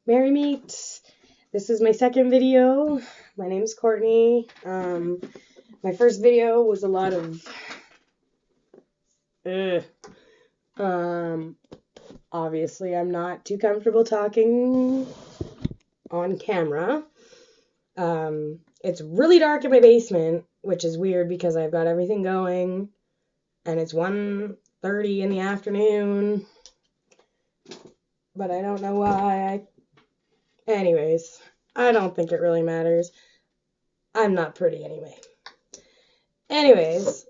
Merry Meet. This is my second video. My name's Courtney. My first video was a lot of obviously I'm not too comfortable talking on camera. It's really dark in my basement, which is weird because I've got everything going and it's 1:30 in the afternoon. But I don't know why. Anyways, I don't think it really matters. I'm not pretty anyway. Anyways,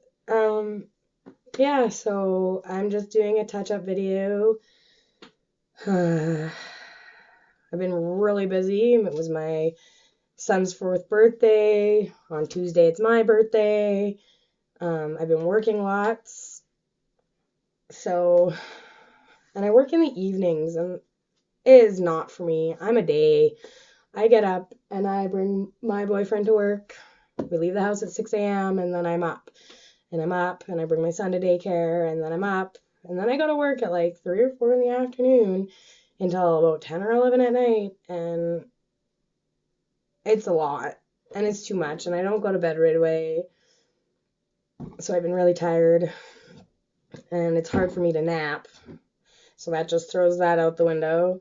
yeah, so I'm just doing a touch-up video. I've been really busy. It was my son's 4th birthday. On Tuesday, it's my birthday. I've been working lots. So, and I work in the evenings, and it is not for me. I'm a day. I get up, and I bring my boyfriend to work. We leave the house at 6 a.m., and then I'm up. And I'm up, and I bring my son to daycare, and then I'm up. And then I go to work at like 3 or 4 in the afternoon until about 10 or 11 at night. And it's a lot. And it's too much. And I don't go to bed right away. So I've been really tired. And it's hard for me to nap. So that just throws that out the window.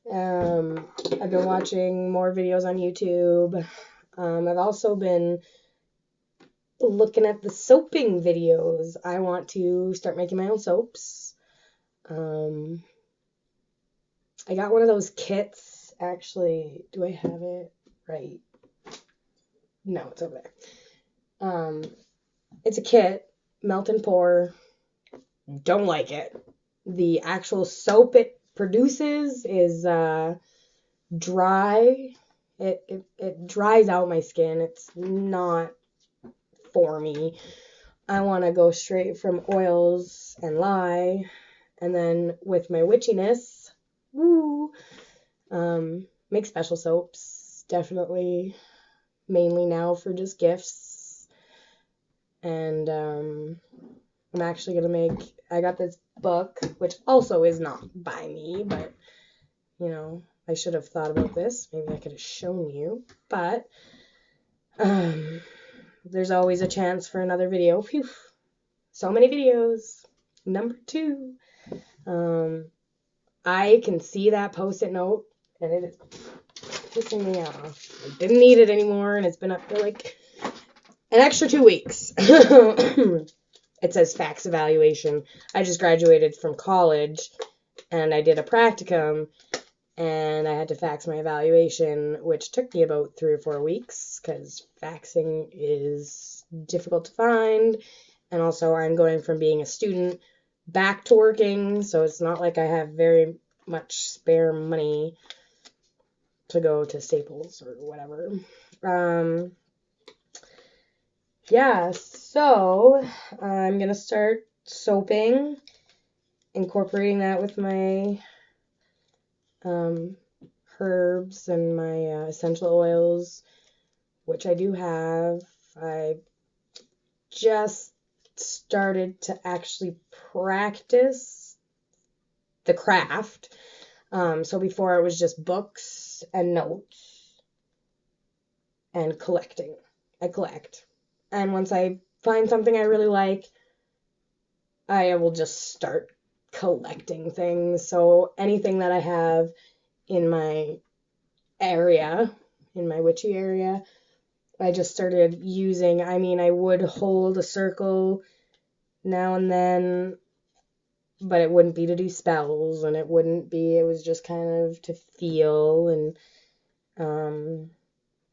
I've been watching more videos on YouTube. I've also been looking at the soaping videos. I want to start making my own soaps. I got one of those kits. Actually, do I have it right? No, it's over there. It's a kit, melt and pour. Don't like it. The actual soap it produces is dry. It dries out my skin. It's not for me. I want to go straight from oils and lye, and then with my witchiness, make special soaps, definitely, mainly now for just gifts. And I'm actually gonna make, I got this book, which also is not by me, but you know, I should have thought about this. Maybe I could have shown you, but there's always a chance for another video. Phew. So many videos. Number 2. I can see that Post-it note, and it is pissing me off. I didn't need it anymore, and it's been up for like an extra 2 weeks. It says fax evaluation. I just graduated from college, and I did a practicum, and I had to fax my evaluation, which took me about 3 or 4 weeks, because faxing is difficult to find, and also I'm going from being a student back to working, so it's not like I have very much spare money to go to Staples or whatever. Yeah, so I'm gonna start soaping, incorporating that with my herbs and my essential oils, which I do have. I just started to actually practice the craft. So before it was just books and notes and collecting. I collect. And once I find something I really like, I will just start collecting things. So anything that I have in my area, in my witchy area, I just started using. I mean, I would hold a circle now and then, but it wouldn't be to do spells, and it was just kind of to feel. And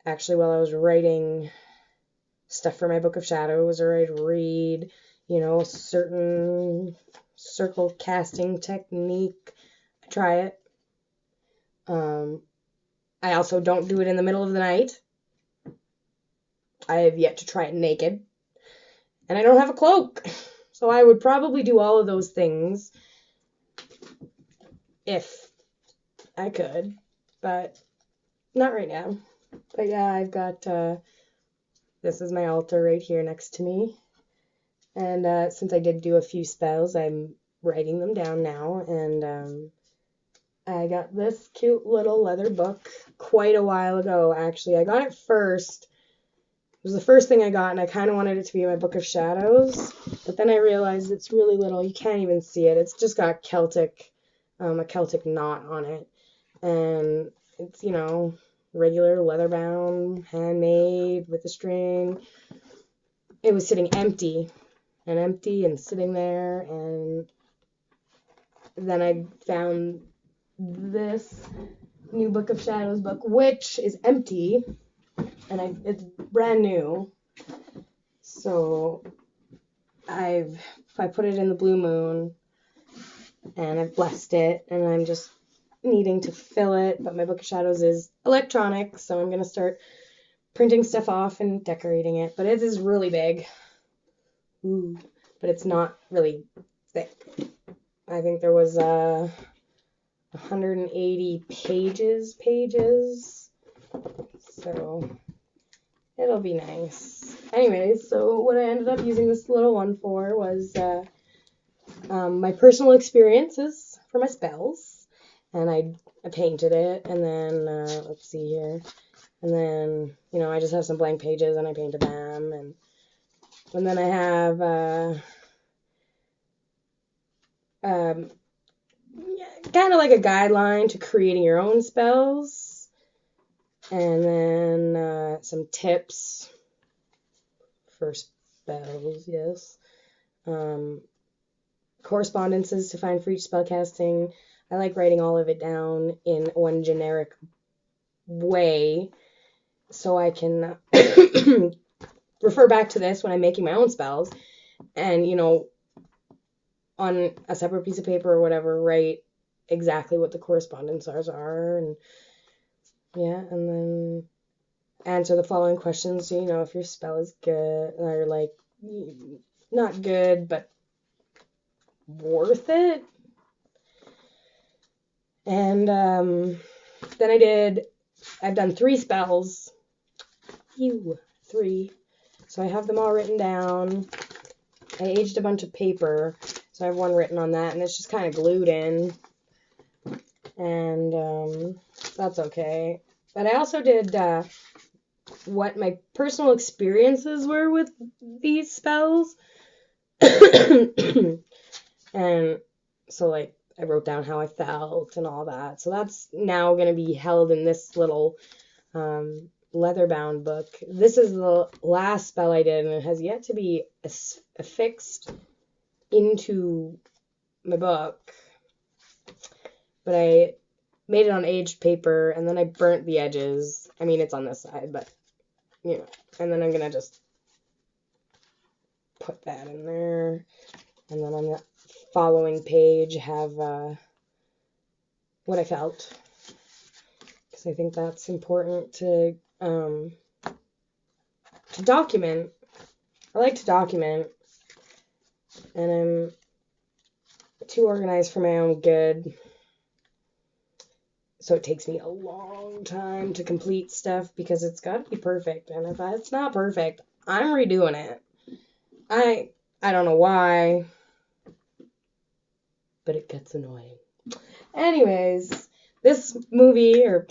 actually, while I was writing stuff for my Book of Shadows, or I'd read, a certain circle casting technique, I try it. I also don't do it in the middle of the night. I have yet to try it naked. And I don't have a cloak. So I would probably do all of those things if I could. But not right now. But yeah, I've got, this is my altar right here next to me. And since I did do a few spells, I'm writing them down now. And I got this cute little leather book quite a while ago, actually. I got it first. It was the first thing I got, and I kind of wanted it to be my Book of Shadows, but then I realized it's really little. You can't even see it. It's just got a Celtic knot on it, and it's, regular leather-bound, handmade, with a string. It was sitting empty and sitting there, and then I found this new Book of Shadows book, which is empty, and it's brand new. So I put it in the Blue Moon, and I've blessed it, and I'm just needing to fill it. But my Book of Shadows is electronic, so I'm gonna start printing stuff off and decorating it. But it is really big. Ooh, but it's not really thick. I think there was 180 pages. So it'll be nice. Anyways, so what I ended up using this little one for was my personal experiences for my spells. And I painted it, and then, let's see here. And then, I just have some blank pages, and I painted them. And then I have kind of like a guideline to creating your own spells. And then some tips for spells, yes. Correspondences to find for each spell casting. I like writing all of it down in one generic way so I can refer back to this when I'm making my own spells, and, on a separate piece of paper or whatever, write exactly what the correspondences are, and and then answer the following questions, so if your spell is good, or, like, not good, but worth it. And then I've done 3 spells. 3. So I have them all written down. I aged a bunch of paper, so I have one written on that, and it's just kind of glued in. And that's okay. But I also did what my personal experiences were with these spells. And so, like, I wrote down how I felt and all that. So that's now going to be held in this little leather-bound book. This is the last spell I did, and it has yet to be affixed into my book. But I made it on aged paper, and then I burnt the edges. I mean, it's on this side, but, and then I'm going to just put that in there. And then on the following page have what I felt, because I think that's important to document. I like to document, and I'm too organized for my own good, so it takes me a long time to complete stuff because it's got to be perfect, and if it's not perfect, I'm redoing it. I don't know why, but it gets annoying. Anyways, this video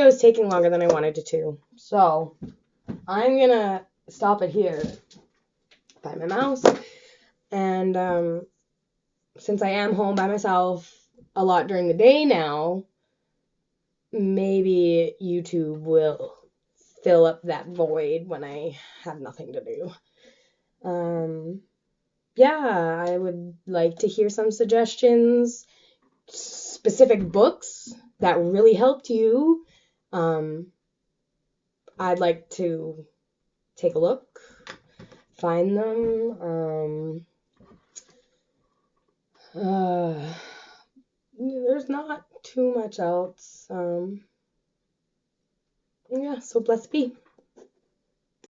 is taking longer than I wanted it to. So I'm gonna stop it here by my mouse. And since I am home by myself a lot during the day now, maybe YouTube will fill up that void when I have nothing to do. I would like to hear some suggestions, specific books that really helped you. I'd like to take a look, find them. There's not too much else. So blessed be.